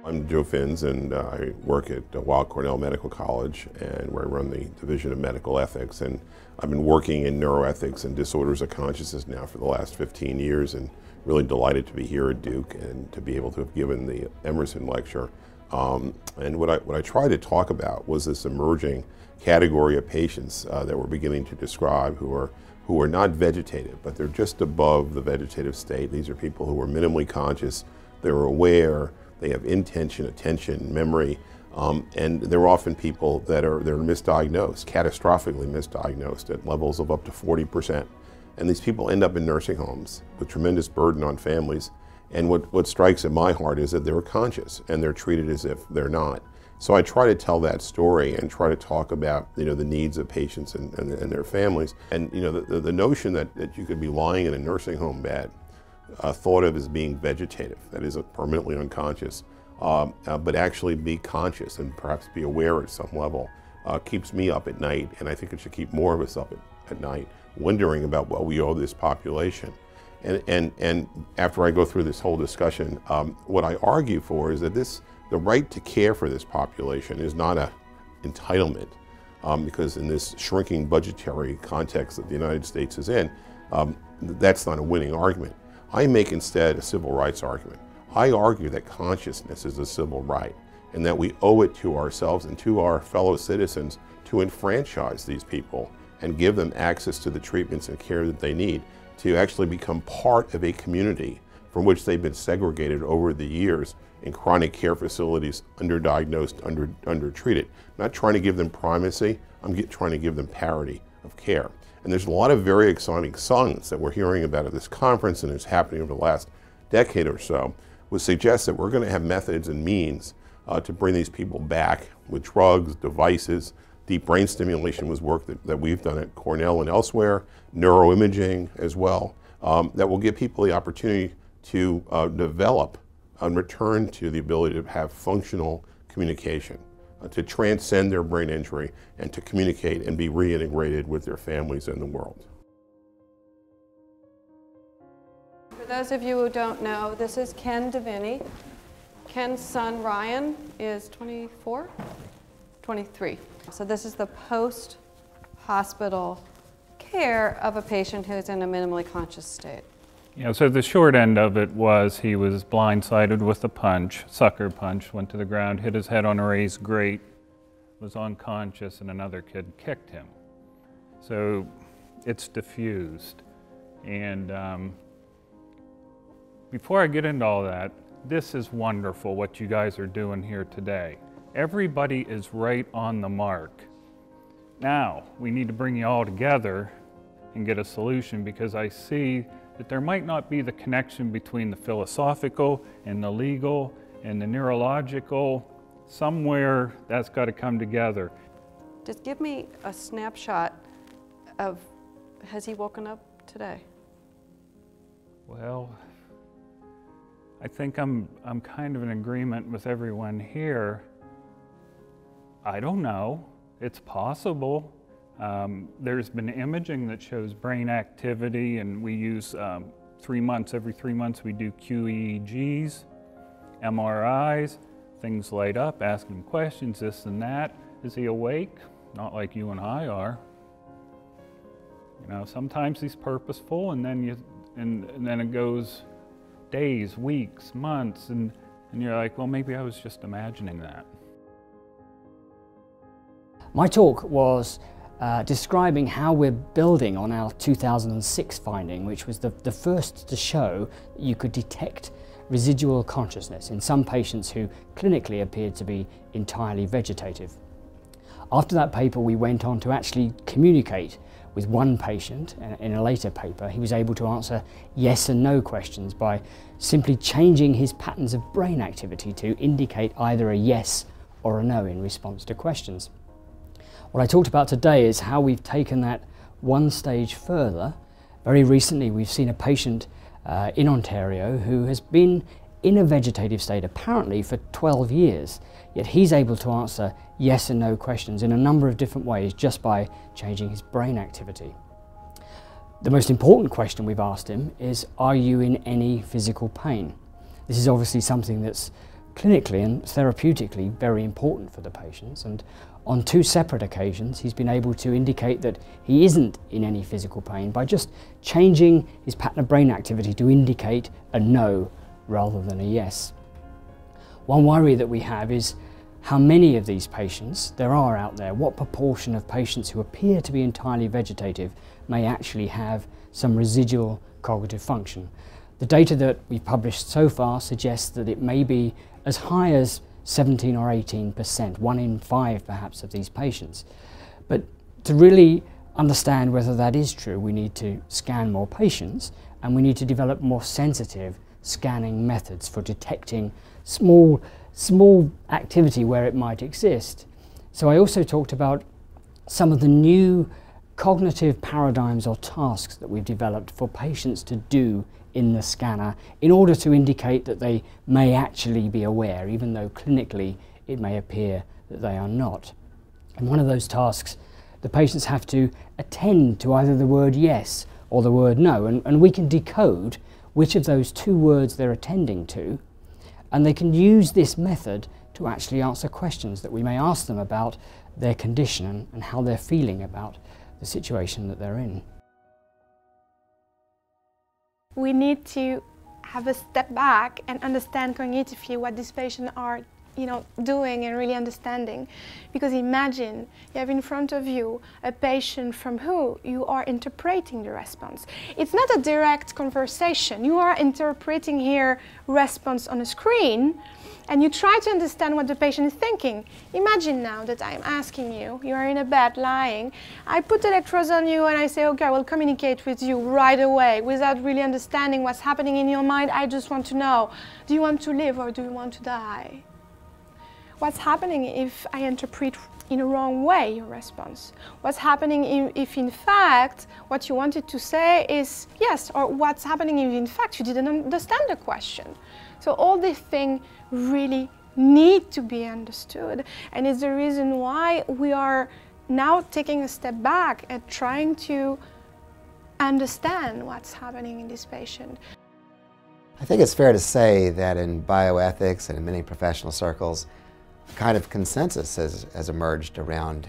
I'm Joe Finns, and I work at Weill Cornell Medical College, and where I run the Division of Medical Ethics. And I've been working in neuroethics and disorders of consciousness now for the last 15 years, and really delighted to be here at Duke and to be able to have given the Emerson lecture. And what I tried to talk about was this emerging category of patients that we're beginning to describe who are not vegetative, but they're just above the vegetative state. These are people who are minimally conscious, they're aware, they have intention, attention, memory, and they're often people that are misdiagnosed, catastrophically misdiagnosed at levels of up to 40%. And these people end up in nursing homes with tremendous burden on families. And what strikes at my heart is that they're conscious and they're treated as if they're not. So I try to tell that story and try to talk about the needs of patients and their families. And the notion that you could be lying in a nursing home bed, thought of as being vegetative, that is permanently unconscious, but actually be conscious and perhaps be aware at some level, keeps me up at night, and I think it should keep more of us up at night, wondering about what we owe this population. And after I go through this whole discussion, what I argue for is that the right to care for this population is not an entitlement, because in this shrinking budgetary context that the United States is in, that's not a winning argument. I make instead a civil rights argument. I argue that consciousness is a civil right and that we owe it to ourselves and to our fellow citizens to enfranchise these people and give them access to the treatments and care that they need to actually become part of a community from which they've been segregated over the years in chronic care facilities, underdiagnosed, undertreated. I'm not trying to give them primacy, I'm trying to give them parity of care. And there's a lot of very exciting science that we're hearing about at this conference and is happening over the last decade or so, which suggests that we're going to have methods and means to bring these people back with drugs, devices. Deep brain stimulation was work that we've done at Cornell and elsewhere, neuroimaging as well, that will give people the opportunity to develop and return to the ability to have functional communication, to transcend their brain injury and to communicate and be reintegrated with their families and the world. For those of you who don't know, this is Ken Deviney. Ken's son Ryan is 24, 23. So this is the post-hospital care of a patient who's in a minimally conscious state. Yeah, so the short end of it was he was blindsided with a punch, sucker punch, went to the ground, hit his head on a raised grate, was unconscious, and another kid kicked him. So it's diffused. And before I get into all that, this is wonderful what you guys are doing here today. Everybody is right on the mark. Now, we need to bring you all together and get a solution, because I see that there might not be the connection between the philosophical and the legal and the neurological. Somewhere that's got to come together. Just give me a snapshot of, has he woken up today? Well, I think I'm kind of in agreement with everyone here. I don't know. It's possible. There's been imaging that shows brain activity, and we use every 3 months we do QEEGs, MRIs, things light up, asking questions, this and that. Is he awake? Not like you and I are. Sometimes he's purposeful, and then then it goes days, weeks, months, and you're like, well, maybe I was just imagining that. My talk was describing how we're building on our 2006 finding, which was the first to show that you could detect residual consciousness in some patients who clinically appeared to be entirely vegetative. After that paper, we went on to actually communicate with one patient. In a later paper, he was able to answer yes and no questions by simply changing his patterns of brain activity to indicate either a yes or a no in response to questions. What I talked about today is how we've taken that one stage further. Very recently, we've seen a patient in Ontario who has been in a vegetative state apparently for 12 years, yet he's able to answer yes and no questions in a number of different ways just by changing his brain activity. The most important question we've asked him is, are you in any physical pain? This is obviously something that's clinically and therapeutically very important for the patients. And on 2 separate occasions, he's been able to indicate that he isn't in any physical pain by just changing his pattern of brain activity to indicate a no rather than a yes. One worry that we have is how many of these patients there are out there. What proportion of patients who appear to be entirely vegetative may actually have some residual cognitive function? The data that we've published so far suggests that it may be as high as 17 or 18%, 1 in 5 perhaps of these patients. But to really understand whether that is true, we need to scan more patients, and we need to develop more sensitive scanning methods for detecting small activity where it might exist. So I also talked about some of the new cognitive paradigms or tasks that we've developed for patients to do in the scanner in order to indicate that they may actually be aware, even though clinically it may appear that they are not. And one of those tasks, the patients have to attend to either the word yes or the word no, and we can decode which of those 2 words they're attending to, and they can use this method to actually answer questions that we may ask them about their condition and how they're feeling about the situation that they're in. We need to have a step back and understand cognitively what these patients are doing and really understanding. Because imagine you have in front of you a patient from who you are interpreting the response. It's not a direct conversation. You are interpreting here response on a screen, and you try to understand what the patient is thinking. Imagine now that I'm asking you, you are in a bed lying, I put electrodes on you and I say, okay, I will communicate with you right away without really understanding what's happening in your mind. I just want to know, do you want to live or do you want to die? What's happening if I interpret in a wrong way your response? What's happening if in fact what you wanted to say is yes, or what's happening if in fact you didn't understand the question? So all these things really need to be understood, and it's the reason why we are now taking a step back and trying to understand what's happening in this patient. I think it's fair to say that in bioethics and in many professional circles, a kind of consensus has emerged around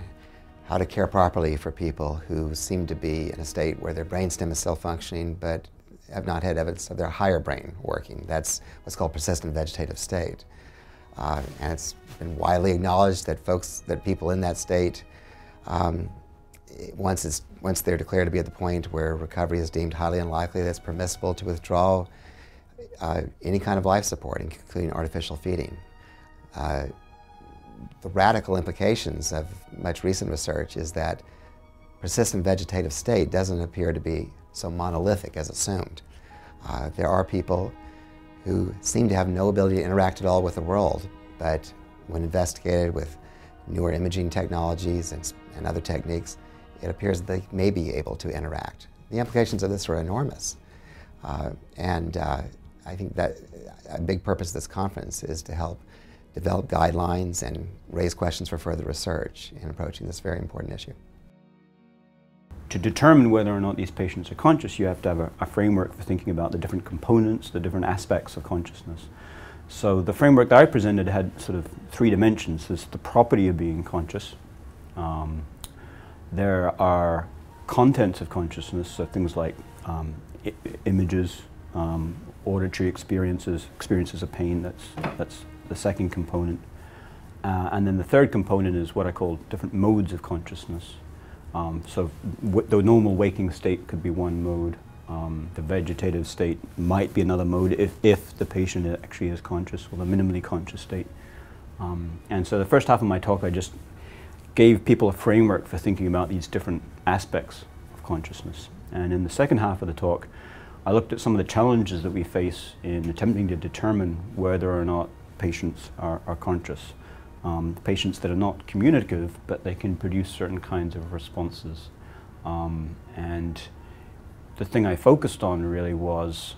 how to care properly for people who seem to be in a state where their brainstem is still functioning but have not had evidence of their higher brain working. That's what's called persistent vegetative state. And it's been widely acknowledged that people in that state, once they're declared to be at the point where recovery is deemed highly unlikely, that's permissible to withdraw any kind of life support, including artificial feeding. The radical implications of much recent research is that persistent vegetative state doesn't appear to be so monolithic as assumed. There are people who seem to have no ability to interact at all with the world, but when investigated with newer imaging technologies and other techniques, it appears that they may be able to interact. The implications of this are enormous. I think that a big purpose of this conference is to help develop guidelines and raise questions for further research in approaching this very important issue. To determine whether or not these patients are conscious, you have to have a framework for thinking about the different components, the different aspects of consciousness. So the framework that I presented had sort of 3 dimensions. There's the property of being conscious. There are contents of consciousness, so things like images, auditory experiences of pain, that's the second component. And then the third component is what I call different modes of consciousness. So the normal waking state could be one mode. The vegetative state might be another mode if the patient actually is conscious, or the minimally conscious state. And so the first half of my talk I just gave people a framework for thinking about these different aspects of consciousness. And in the second half of the talk I looked at some of the challenges that we face in attempting to determine whether or not patients are conscious. Patients that are not communicative, but they can produce certain kinds of responses. And the thing I focused on really was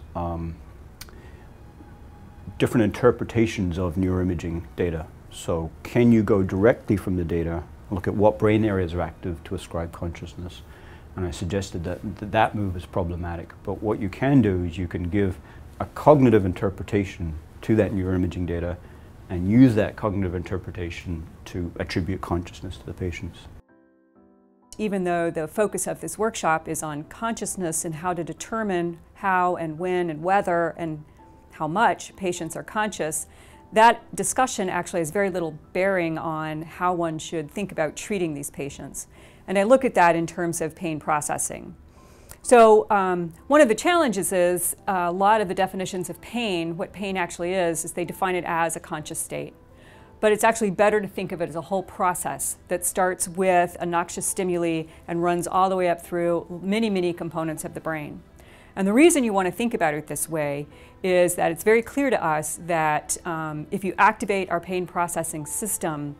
different interpretations of neuroimaging data. So can you go directly from the data, look at what brain areas are active to ascribe consciousness? And I suggested that that move is problematic. But what you can do is you can give a cognitive interpretation to that neuroimaging data and use that cognitive interpretation to attribute consciousness to the patients. Even though the focus of this workshop is on consciousness and how to determine how and when and whether and how much patients are conscious, that discussion actually has very little bearing on how one should think about treating these patients. And I look at that in terms of pain processing. So one of the challenges is a lot of the definitions of pain, what pain actually is they define it as a conscious state. But it's actually better to think of it as a whole process that starts with a noxious stimuli and runs all the way up through many, many components of the brain. And the reason you want to think about it this way is that it's very clear to us that if you activate our pain processing system,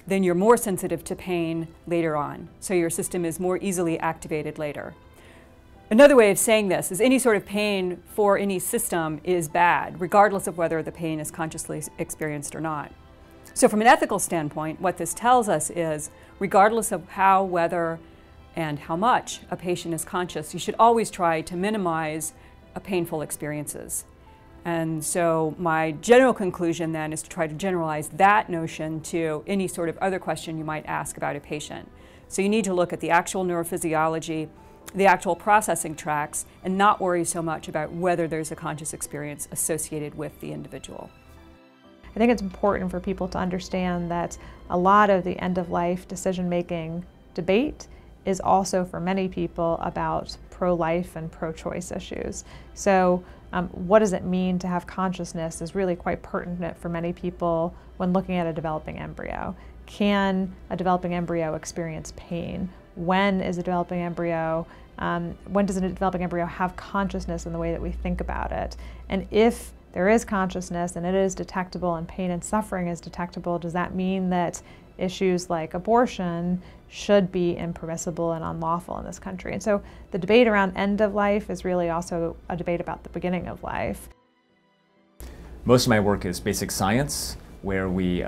then you're more sensitive to pain later on. So your system is more easily activated later. Another way of saying this is any sort of pain for any system is bad, regardless of whether the pain is consciously experienced or not. So from an ethical standpoint, what this tells us is, regardless of how, whether, and how much a patient is conscious, you should always try to minimize painful experiences. And so my general conclusion then is to try to generalize that notion to any sort of other question you might ask about a patient. So you need to look at the actual neurophysiology, the actual processing tracks, and not worry so much about whether there's a conscious experience associated with the individual. I think it's important for people to understand that a lot of the end-of-life decision-making debate is also, for many people, about pro-life and pro-choice issues. So what does it mean to have consciousness is really quite pertinent for many people when looking at a developing embryo. Can a developing embryo experience pain? When is a developing embryo, when does a developing embryo have consciousness in the way that we think about it? And if there is consciousness and it is detectable and pain and suffering is detectable, does that mean that issues like abortion should be impermissible and unlawful in this country? And so the debate around end of life is really also a debate about the beginning of life. Most of my work is basic science, where we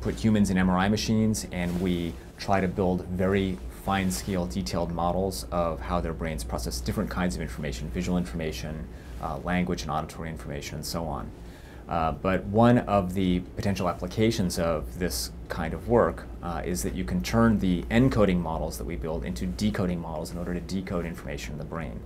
put humans in MRI machines and we try to build very fine-scale, detailed models of how their brains process different kinds of information, visual information, language and auditory information, and so on. But one of the potential applications of this kind of work is that you can turn the encoding models that we build into decoding models in order to decode information in the brain.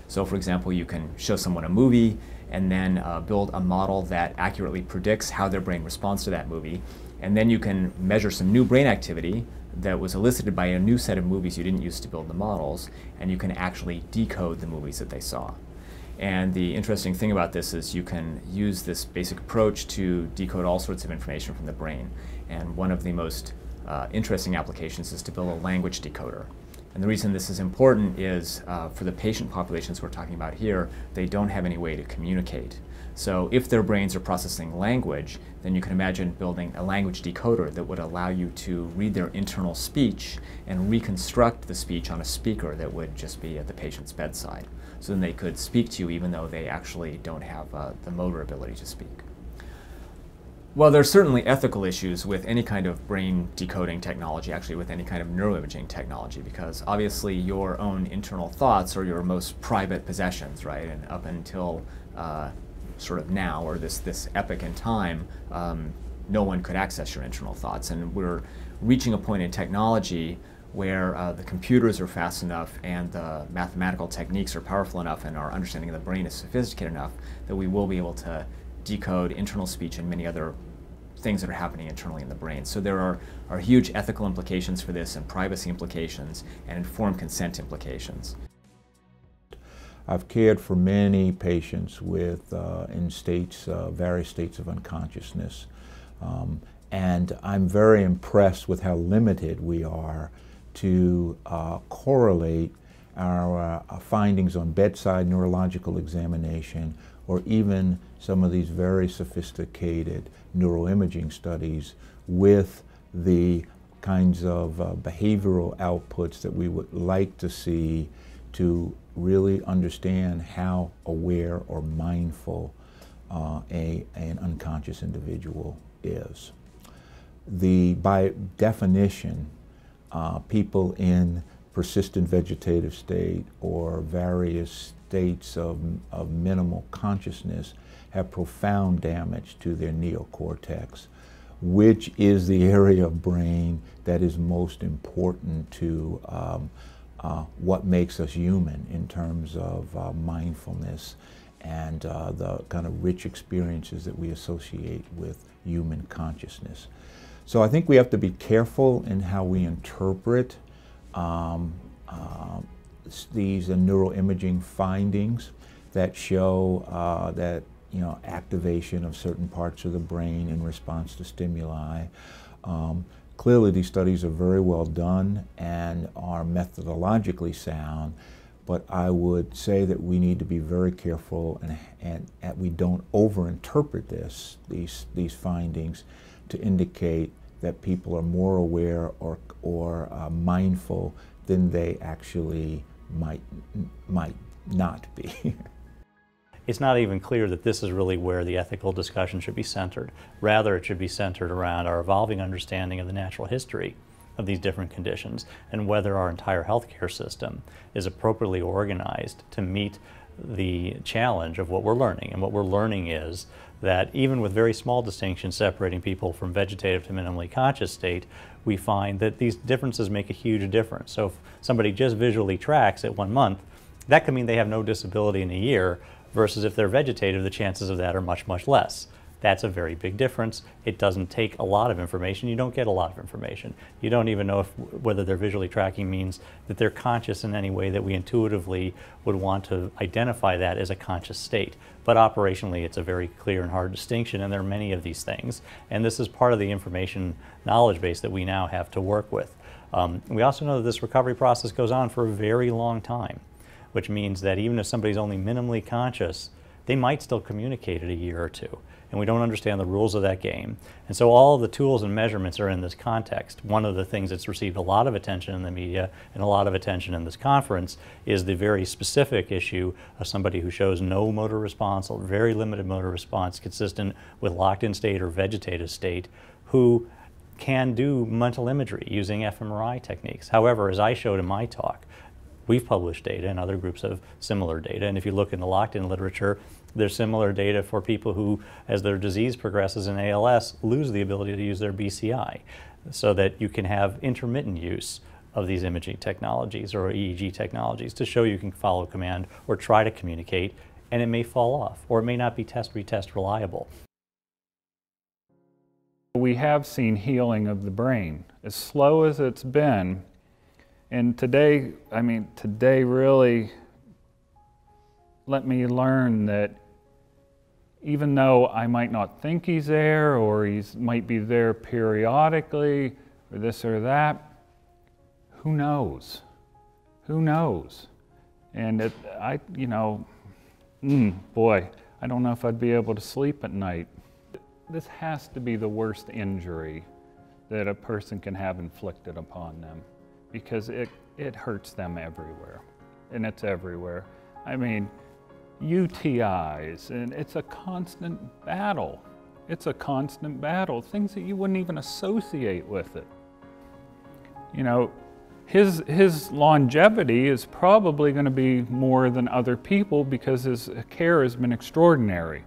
So for example, you can show someone a movie and then build a model that accurately predicts how their brain responds to that movie, and then you can measure some new brain activity that was elicited by a new set of movies you didn't use to build the models, and you can actually decode the movies that they saw. And the interesting thing about this is you can use this basic approach to decode all sorts of information from the brain. And one of the most interesting applications is to build a language decoder. And the reason this is important is for the patient populations we're talking about here, they don't have any way to communicate. So if their brains are processing language, then you can imagine building a language decoder that would allow you to read their internal speech and reconstruct the speech on a speaker that would just be at the patient's bedside. So then they could speak to you even though they actually don't have the motor ability to speak. Well, there's certainly ethical issues with any kind of brain decoding technology, actually with any kind of neuroimaging technology, because obviously your own internal thoughts are your most private possessions, right? And up until sort of now, or this epoch in time, no one could access your internal thoughts. And we're reaching a point in technology where the computers are fast enough and the mathematical techniques are powerful enough and our understanding of the brain is sophisticated enough that we will be able to decode internal speech and many other things that are happening internally in the brain. So there are huge ethical implications for this, and privacy implications, and informed consent implications. I've cared for many patients with in states, various states of unconsciousness, and I'm very impressed with how limited we are to correlate our findings on bedside neurological examination, or even some of these very sophisticated neuroimaging studies with the kinds of behavioral outputs that we would like to see to really understand how aware or mindful an unconscious individual is. By definition, people in persistent vegetative state or various states of minimal consciousness have profound damage to their neocortex, which is the area of brain that is most important to what makes us human in terms of mindfulness and the kind of rich experiences that we associate with human consciousness. So I think we have to be careful in how we interpret these neuroimaging findings that show that activation of certain parts of the brain in response to stimuli. Clearly these studies are very well done and are methodologically sound, but I would say that we need to be very careful and we don't overinterpret these findings to indicate that people are more aware or mindful than they actually might not be. It's not even clear that this is really where the ethical discussion should be centered. Rather, it should be centered around our evolving understanding of the natural history of these different conditions and whether our entire healthcare system is appropriately organized to meet the challenge of what we're learning. And what we're learning is that even with very small distinctions separating people from vegetative to minimally conscious state, we find that these differences make a huge difference. So if somebody just visually tracks at 1 month, that could mean they have no disability in a year, versus if they're vegetative, the chances of that are much, much less. That's a very big difference. It doesn't take a lot of information. You don't get a lot of information. You don't even know whether they're visually tracking means that they're conscious in any way that we intuitively would want to identify that as a conscious state. But operationally, it's a very clear and hard distinction, and there are many of these things. And this is part of the information knowledge base that we now have to work with. We also know that this recovery process goes on for a very long time, which means that even if somebody's only minimally conscious, they might still communicate in a year or two. And we don't understand the rules of that game. And so all of the tools and measurements are in this context. One of the things that's received a lot of attention in the media and a lot of attention in this conference is the very specific issue of somebody who shows no motor response or very limited motor response consistent with locked-in state or vegetative state, who can do mental imagery using fMRI techniques. However, as I showed in my talk, we've published data and other groups have similar data. And if you look in the locked-in literature, there's similar data for people who, as their disease progresses in ALS, lose the ability to use their BCI, so that you can have intermittent use of these imaging technologies or EEG technologies to show you can follow command or try to communicate, and it may fall off, or it may not be retest reliable. We have seen healing of the brain, as slow as it's been. And today, today really let me learn that even though I might not think he's there, or he might be there periodically, or this or that, who knows? Who knows? And boy, I don't know if I'd be able to sleep at night. This has to be the worst injury that a person can have inflicted upon them, because it hurts them everywhere, and it's everywhere. I mean, UTIs, and it's a constant battle. It's a constant battle, things that you wouldn't even associate with it. You know, his longevity is probably going to be more than other people because his care has been extraordinary.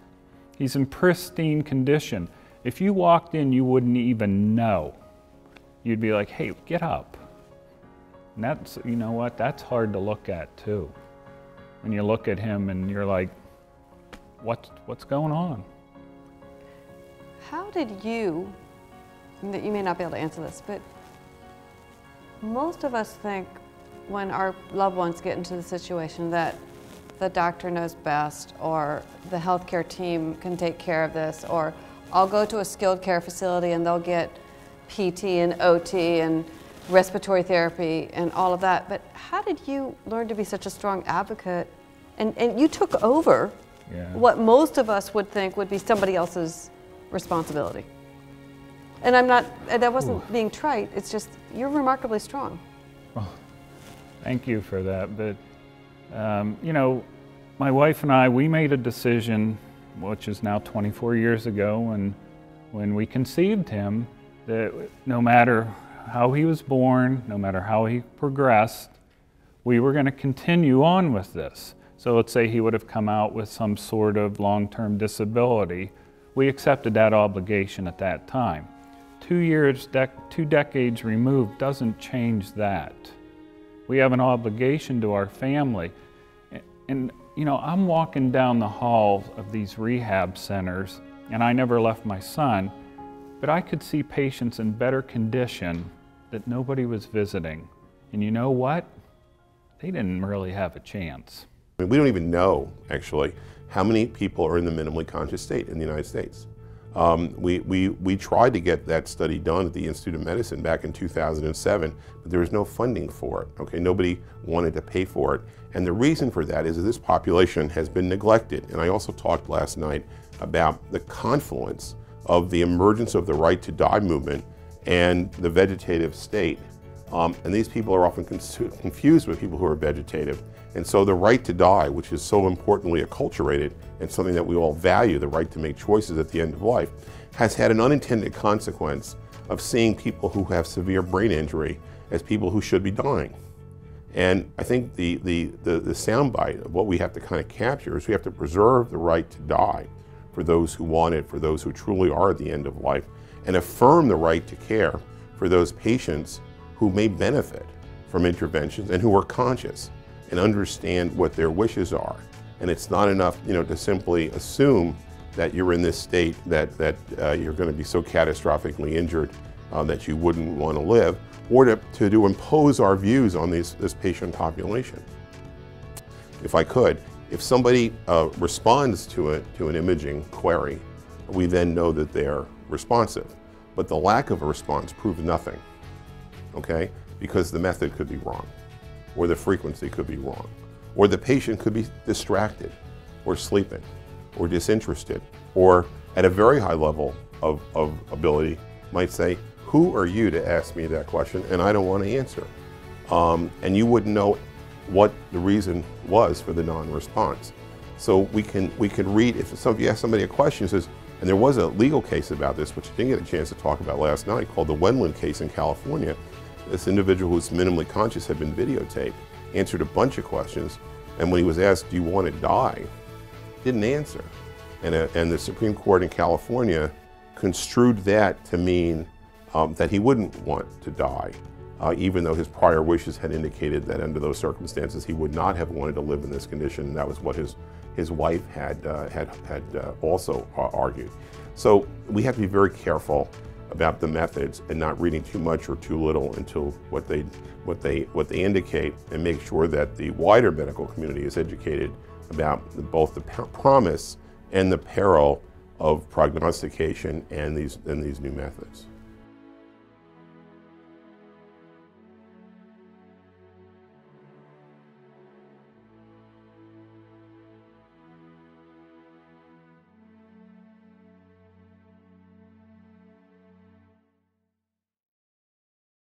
He's in pristine condition. If you walked in, you wouldn't even know. You'd be like, hey, get up. And that's, you know what, that's hard to look at too. When you look at him and you're like, what's going on? How did you may not be able to answer this, but most of us think when our loved ones get into the situation that the doctor knows best, or the healthcare team can take care of this, or I'll go to a skilled care facility and they'll get PT and OT and respiratory therapy and all of that. But how did you learn to be such a strong advocate? And you took over what most of us would think would be somebody else's responsibility. And that wasn't being trite, it's just, you're remarkably strong. Well, thank you for that. But, you know, my wife and I, we made a decision, which is now 24 years ago, and when we conceived him, that no matter how he was born, no matter how he progressed, we were going to continue on with this. So let's say he would have come out with some sort of long-term disability. We accepted that obligation at that time. 2 decades removed doesn't change that. We have an obligation to our family. And you know, I'm walking down the halls of these rehab centers, and I never left my son, but I could see patients in better condition that nobody was visiting. And you know what? They didn't really have a chance. I mean, we don't even know, actually, how many people are in the minimally conscious state in the United States. We tried to get that study done at the Institute of Medicine back in 2007, but there was no funding for it. Okay, nobody wanted to pay for it. And the reason for that is that this population has been neglected. And I also talked last night about the confluence of the emergence of the right to die movement and the vegetative state. And these people are often confused with people who are vegetative. And so the right to die, which is so importantly acculturated and something that we all value, the right to make choices at the end of life, has had an unintended consequence of seeing people who have severe brain injury as people who should be dying. And I think the soundbite of what we have to kind of capture is we have to preserve the right to die for those who want it, for those who truly are at the end of life, and affirm the right to care for those patients who may benefit from interventions and who are conscious and understand what their wishes are. And it's not enough, you know, to simply assume that you're in this state that you're going to be so catastrophically injured that you wouldn't want to live, or to impose our views on this patient population. If I could, if somebody responds to an imaging query, we then know that they're responsive. But the lack of a response proves nothing, okay? Because the method could be wrong, or the frequency could be wrong, or the patient could be distracted, or sleeping, or disinterested, or at a very high level of ability might say, who are you to ask me that question, and I don't want to answer. And you wouldn't know what the reason was for the non-response. So we can read, if you ask somebody a question, it says, and there was a legal case about this, which I didn't get a chance to talk about last night, called the Wendland case in California. This individual who's minimally conscious had been videotaped, answered a bunch of questions, and when he was asked, do you want to die, didn't answer. And the Supreme Court in California construed that to mean that he wouldn't want to die, even though his prior wishes had indicated that under those circumstances he would not have wanted to live in this condition, and that was what his wife had also argued. So we have to be very careful about the methods and not reading too much or too little into what they indicate, and make sure that the wider medical community is educated about both the promise and the peril of prognostication and these new methods.